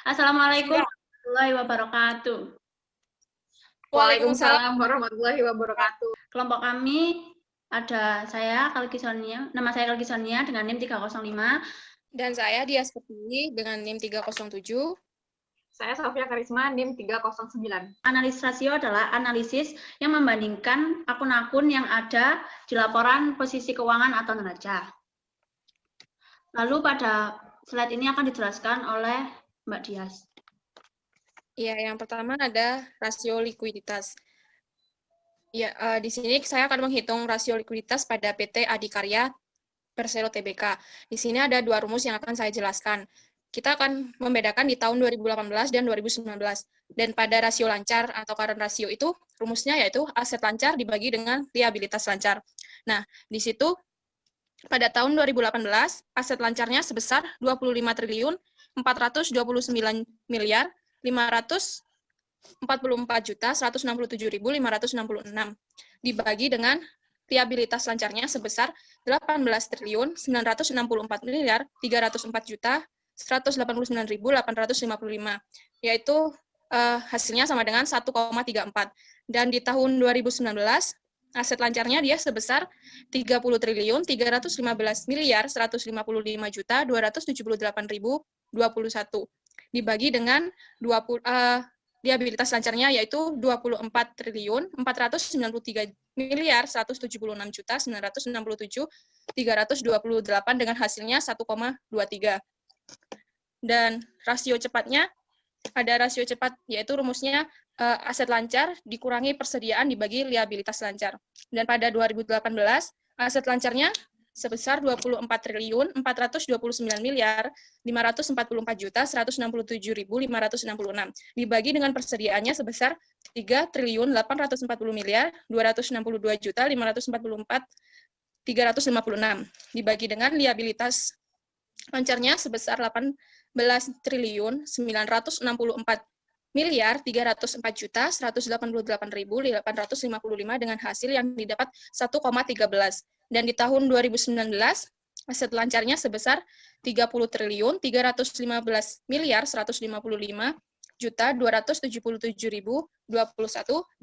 Assalamualaikum Siap. warahmatullahi wabarakatuh. Waalaikumsalam warahmatullahi wabarakatuh. Kelompok kami ada saya, nama saya Kalki Sonia dengan NIM 305. Dan saya Dias Pertiwi dengan NIM 307. Saya Sofia Karisma, NIM 309. Analisis rasio adalah analisis yang membandingkan akun-akun yang ada di laporan posisi keuangan atau neraca. Lalu pada slide ini akan dijelaskan oleh Mbak Dias. Ya, yang pertama ada rasio likuiditas. Ya, di sini saya akan menghitung rasio likuiditas pada PT Adikarya Persero Tbk. Di sini ada dua rumus yang akan saya jelaskan. Kita akan membedakan di tahun 2018 dan 2019. Dan pada rasio lancar atau current ratio itu, rumusnya yaitu aset lancar dibagi dengan liabilitas lancar. Nah, di situ pada tahun 2018, aset lancarnya sebesar 25 triliun 429 miliar 544.167.566 dibagi dengan liabilitas lancarnya sebesar 18 triliun 964 miliar 304.189.855, yaitu hasilnya sama dengan 1,34. Dan di tahun 2019 aset lancarnya dia sebesar 30 triliun 315 miliar 155.278.021 dibagi dengan liabilitas lancarnya yaitu 24 triliun 493 miliar 176.967.328 dengan hasilnya 1,23. Dan rasio cepatnya ada rasio cepat yaitu rumusnya aset lancar dikurangi persediaan dibagi liabilitas lancar. Dan pada 2018 aset lancarnya sebesar 24 triliun 429 miliar 544.167.566 dibagi dengan persediaannya sebesar 3 triliun 840 miliar 262.544.356 dibagi dengan liabilitas lancarnya sebesar 18 triliun 964 miliar 304.188.855 dengan hasil yang didapat 1,13. Dan di tahun 2019 aset lancarnya sebesar 30 triliun 315 miliar 155.277.021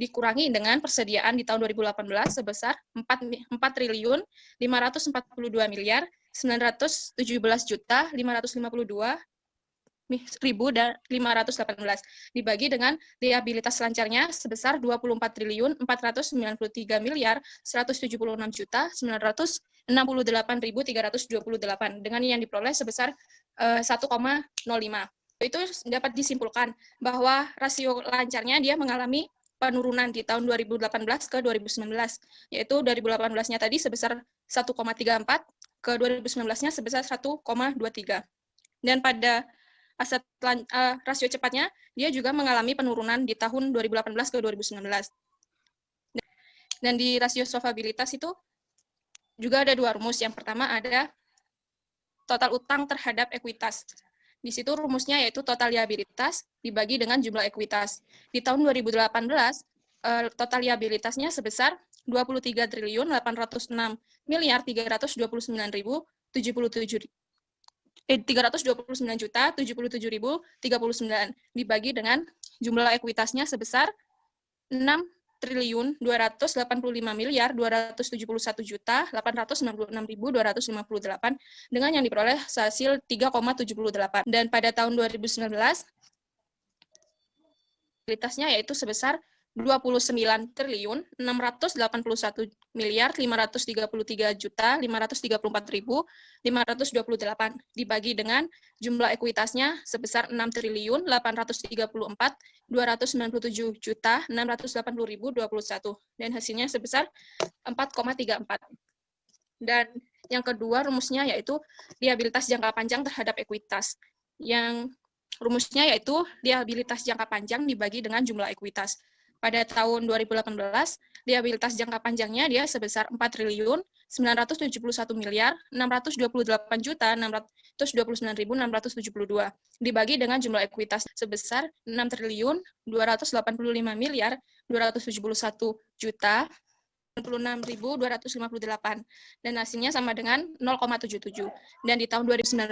dikurangi dengan persediaan di tahun 2018 sebesar 4 triliun 542 miliar 917.552.518 dibagi dengan liabilitas lancarnya sebesar 24 triliun 493 miliar 176.968.328 dengan yang diperoleh sebesar 1,05. Itu dapat disimpulkan bahwa rasio lancarnya dia mengalami penurunan di tahun 2018 ke 2019, yaitu 2018-nya tadi sebesar 1,34, ke 2019-nya sebesar 1,23. Dan pada rasio cepatnya, dia juga mengalami penurunan di tahun 2018 ke 2019. Dan di rasio solvabilitas itu juga ada dua rumus. Yang pertama ada total utang terhadap ekuitas. Di situ rumusnya yaitu total liabilitas dibagi dengan jumlah ekuitas. Di tahun 2018, total liabilitasnya sebesar 23 triliun 806 miliar 329.077.039 dibagi dengan jumlah ekuitasnya sebesar 6 triliun 285 miliar 271.866.258 dengan yang diperoleh hasil 3,78. Dan pada tahun 2019 ekuitasnya yaitu sebesar 29 triliun 681 miliar 533.534.528 dibagi dengan jumlah ekuitasnya sebesar 6 triliun 834.297.680.021 dan hasilnya sebesar 4,34. Dan yang kedua rumusnya yaitu liabilitas jangka panjang terhadap ekuitas. Yang rumusnya yaitu liabilitas jangka panjang dibagi dengan jumlah ekuitas. Pada tahun 2018, liabilitas jangka panjangnya dia sebesar 4 triliun 971 miliar 628.629.672 dibagi dengan jumlah ekuitas sebesar 6 triliun 285 miliar 271.000 96.258 dan hasilnya sama dengan 0,77. Dan di tahun 2019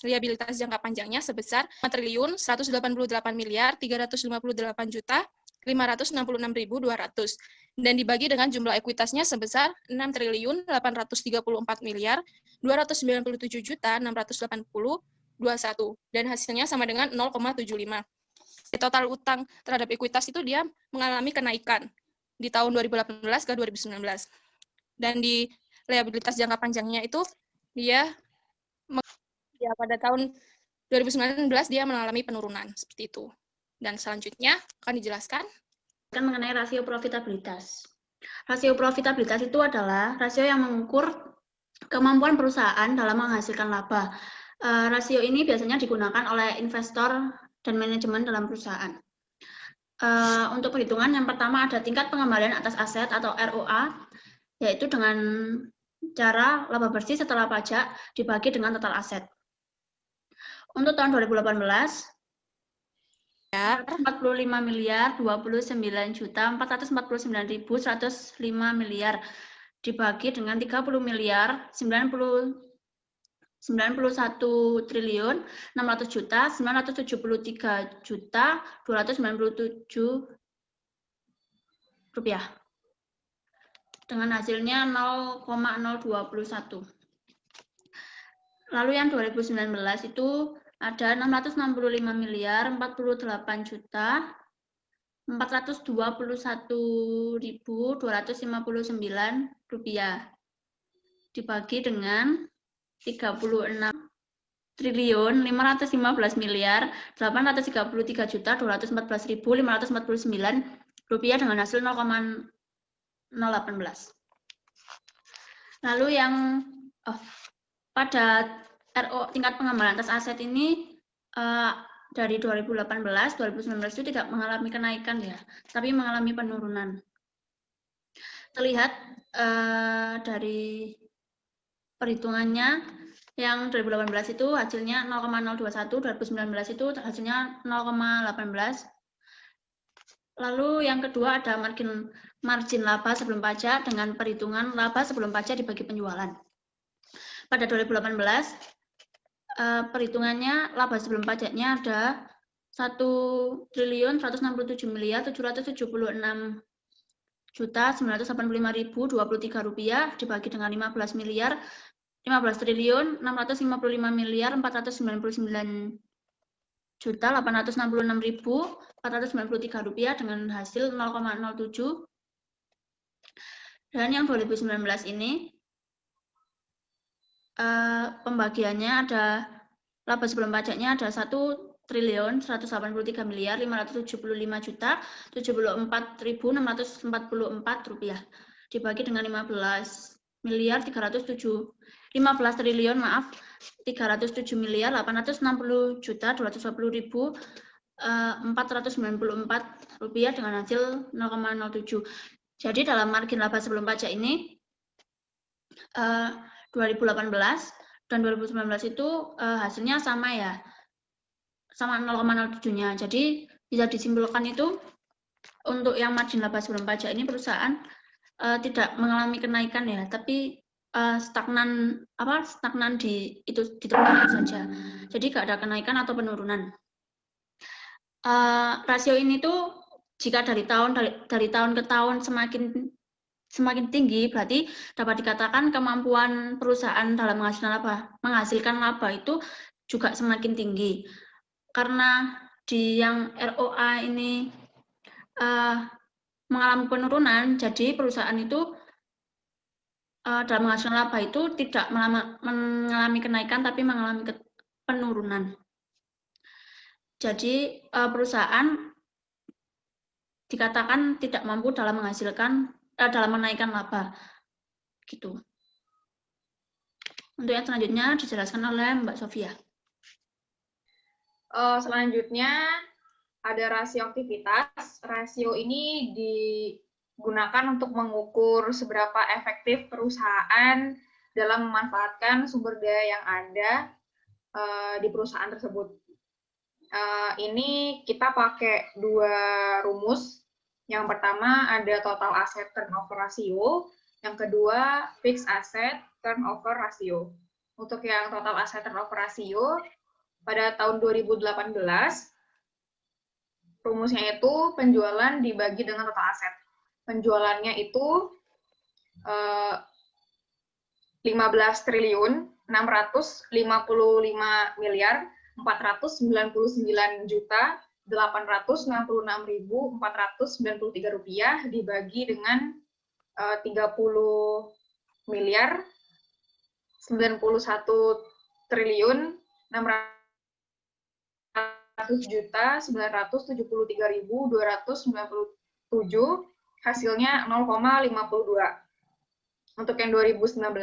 liabilitas jangka panjangnya sebesar 4.188.358.566.200 dan dibagi dengan jumlah ekuitasnya sebesar 6.834.297.680.21 dan hasilnya sama dengan 0,75. Di total utang terhadap ekuitas itu dia mengalami kenaikan di tahun 2018 ke 2019. Dan di liabilitas jangka panjangnya itu dia pada tahun 2019 dia mengalami penurunan seperti itu. Dan selanjutnya akan dijelaskan mengenai rasio profitabilitas. Rasio profitabilitas itu adalah rasio yang mengukur kemampuan perusahaan dalam menghasilkan laba. Rasio ini biasanya digunakan oleh investor dan manajemen dalam perusahaan. Untuk perhitungan yang pertama ada tingkat pengembalian atas aset atau ROA, yaitu dengan cara laba bersih setelah pajak dibagi dengan total aset. Untuk tahun 2018, 45.029.449.105 miliar dibagi dengan 30.091.973.297 rupiah. Dengan hasilnya 0,021. Lalu yang 2019 itu ada 665.421.259 rupiah dibagi dengan 36.515.833.214.549 rupiah dengan hasil 0,018. Lalu yang pada tingkat pengembalian atas aset ini dari 2018-2019 itu tidak mengalami kenaikan ya, tapi mengalami penurunan. Terlihat dari perhitungannya yang 2018 itu hasilnya 0,021, 2019 itu hasilnya 0,18. Lalu yang kedua ada margin laba sebelum pajak dengan perhitungan laba sebelum pajak dibagi penjualan. Pada 2018 perhitungannya laba sebelum pajaknya ada 1.176.985.023 rupiah dibagi dengan 15.355.499.866.493 rupiah dengan hasil 0,07. Dan yang 2019 ini pembagiannya ada laba sebelum pajaknya ada 1.185.575.074.644 rupiah dibagi dengan 15.307.360.860.220.494 rupiah dengan hasil 0,07. Jadi dalam margin laba sebelum pajak ini 2018 dan 2019 itu hasilnya sama ya, sama 0,07-nya. Jadi bisa disimpulkan itu untuk yang margin laba sebelum pajak ini perusahaan tidak mengalami kenaikan ya, tapi stagnan di tempat itu saja. Jadi nggak ada kenaikan atau penurunan. Rasio ini tuh jika dari tahun ke tahun semakin tinggi, berarti dapat dikatakan kemampuan perusahaan dalam menghasilkan laba itu juga semakin tinggi. Karena di yang ROA ini mengalami penurunan, jadi perusahaan itu dalam menghasilkan laba itu tidak mengalami kenaikan, tapi mengalami penurunan. Jadi perusahaan dikatakan tidak mampu dalam menaikkan laba, gitu. Untuk yang selanjutnya dijelaskan oleh Mbak Sofia. Selanjutnya ada rasio aktivitas. Rasio ini digunakan untuk mengukur seberapa efektif perusahaan dalam memanfaatkan sumber daya yang ada di perusahaan tersebut. Ini kita pakai dua rumus. Yang pertama ada total asset turnover ratio, yang kedua fixed asset turnover ratio. Untuk yang total asset turnover ratio, pada tahun 2018, rumusnya itu penjualan dibagi dengan total aset. Penjualannya itu 15 triliun 655 miliar 499 juta 866.493 rupiah dibagi dengan 30 miliar 91 triliun 600 juta 973.297, hasilnya 0,52. Untuk yang 2019,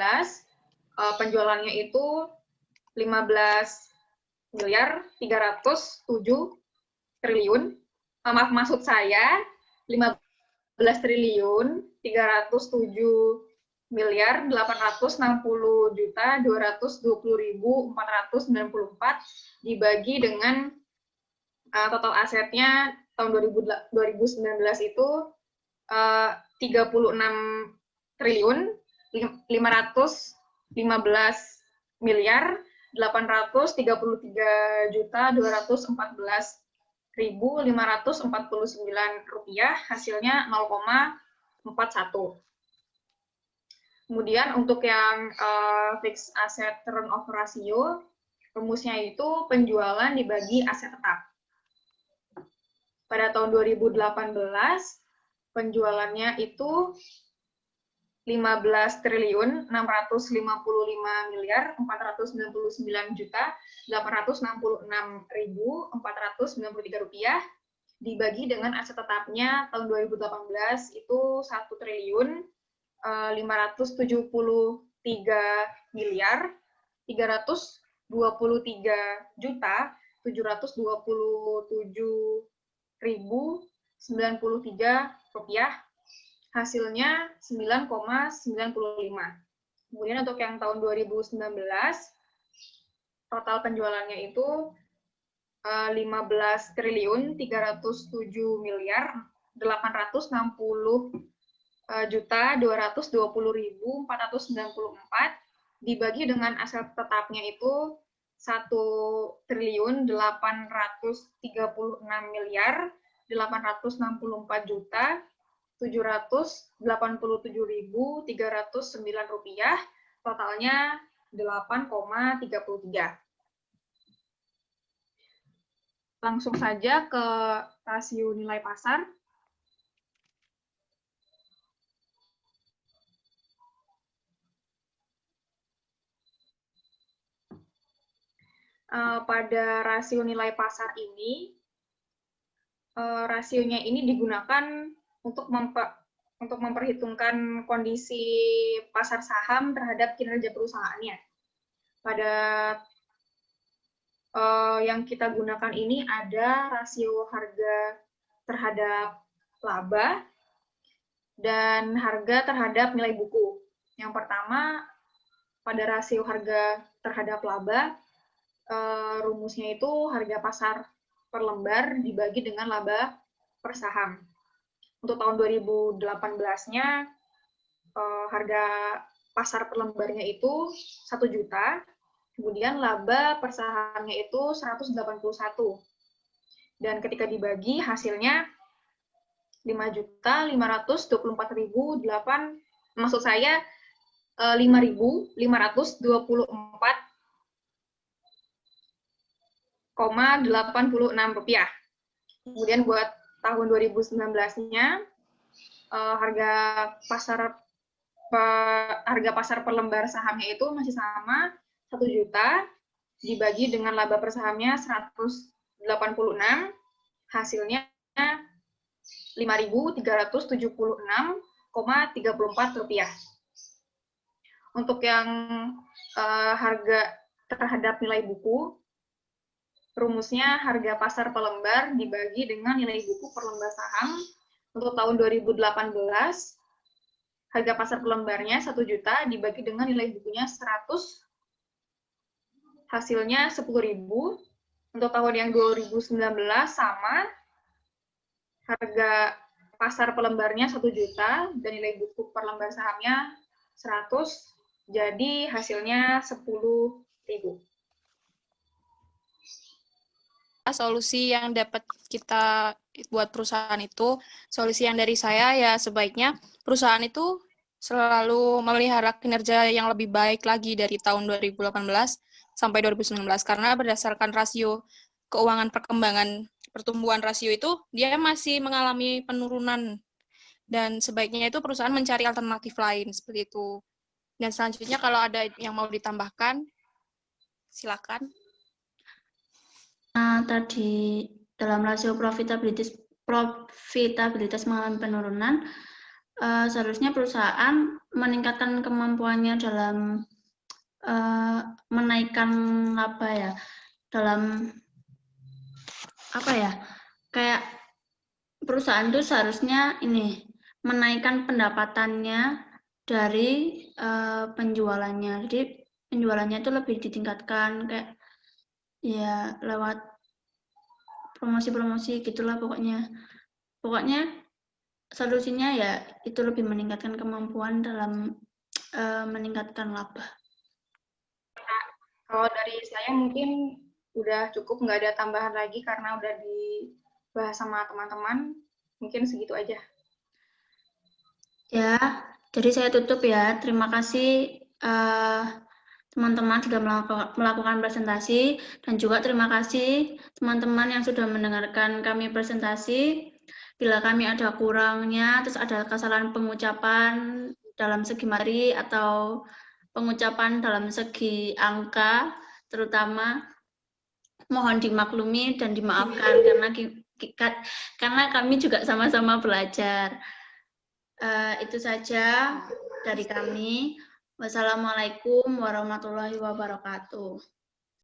penjualannya itu 15 miliar 307 triliun. Maksud saya 15 triliun 307 miliar 860 juta 220.494 dibagi dengan total asetnya tahun 2019 itu 36 triliun 515 miliar 833 juta 214.549 rupiah, hasilnya 0,41. Kemudian untuk yang fixed asset turnover ratio, rumusnya itu penjualan dibagi aset tetap. Pada tahun 2018, penjualannya itu 15 triliun 655 miliar 499 juta 866.493 rupiah dibagi dengan aset tetapnya tahun 2018 itu 1 triliun 573 miliar 323 juta 727.093 rupiah, hasilnya 9,95. Kemudian untuk yang tahun 2019, total penjualannya itu 15 triliun 307 miliar 860 juta 220.494 dibagi dengan aset tetapnya itu 1 triliun 836 miliar 864 juta 787.309 rupiah, totalnya 8,33. Langsung saja ke rasio nilai pasar. Pada rasio nilai pasar ini, rasionya ini digunakan untuk memperhitungkan kondisi pasar saham terhadap kinerja perusahaannya. Pada yang kita gunakan ini ada rasio harga terhadap laba dan harga terhadap nilai buku. Yang pertama, pada rasio harga terhadap laba, rumusnya itu harga pasar per lembar dibagi dengan laba per saham. Untuk tahun 2018-nya, harga pasar per lembarnya itu 1 juta, kemudian laba per sahamnya itu 181. Dan ketika dibagi, hasilnya 5.524.008, maksud saya 5.524,86 rupiah. Kemudian buat tahun 2019-nya, harga pasar per lembar sahamnya itu masih sama, 1 juta, dibagi dengan laba per sahamnya 186, hasilnya 5.376,34 rupiah. Untuk yang harga terhadap nilai buku, rumusnya harga pasar per lembar dibagi dengan nilai buku per lembar saham. Untuk tahun 2018, harga pasar per lembarnya 1 juta dibagi dengan nilai bukunya 100, hasilnya 10.000. Untuk tahun yang 2019 sama, harga pasar per lembarnya 1 juta dan nilai buku per lembar sahamnya 100, jadi hasilnya 10.000. Solusi yang dapat kita buat perusahaan itu, solusi yang dari saya ya sebaiknya perusahaan itu selalu memelihara kinerja yang lebih baik lagi dari tahun 2018 sampai 2019 karena berdasarkan rasio keuangan pertumbuhan rasio itu dia masih mengalami penurunan dan sebaiknya itu perusahaan mencari alternatif lain seperti itu. Dan selanjutnya kalau ada yang mau ditambahkan silakan. Tadi dalam rasio profitabilitas mengalami penurunan, seharusnya perusahaan meningkatkan kemampuannya dalam menaikkan laba ya, dalam kayak perusahaan itu seharusnya ini menaikkan pendapatannya dari penjualannya. Jadi penjualannya itu lebih ditingkatkan kayak ya lewat promosi-promosi gitulah pokoknya. Pokoknya solusinya ya itu lebih meningkatkan kemampuan dalam meningkatkan laba. Kalau dari saya mungkin udah cukup, nggak ada tambahan lagi karena udah dibahas sama teman-teman. Mungkin segitu aja. Ya, jadi saya tutup ya. Terima kasih teman-teman sudah melakukan presentasi, dan juga terima kasih teman-teman yang sudah mendengarkan kami presentasi. Bila kami ada kurangnya, terus ada kesalahan pengucapan dalam segi materi atau pengucapan dalam segi angka, terutama mohon dimaklumi dan dimaafkan karena kami juga sama-sama belajar. Itu saja dari kami. Wassalamualaikum warahmatullahi wabarakatuh.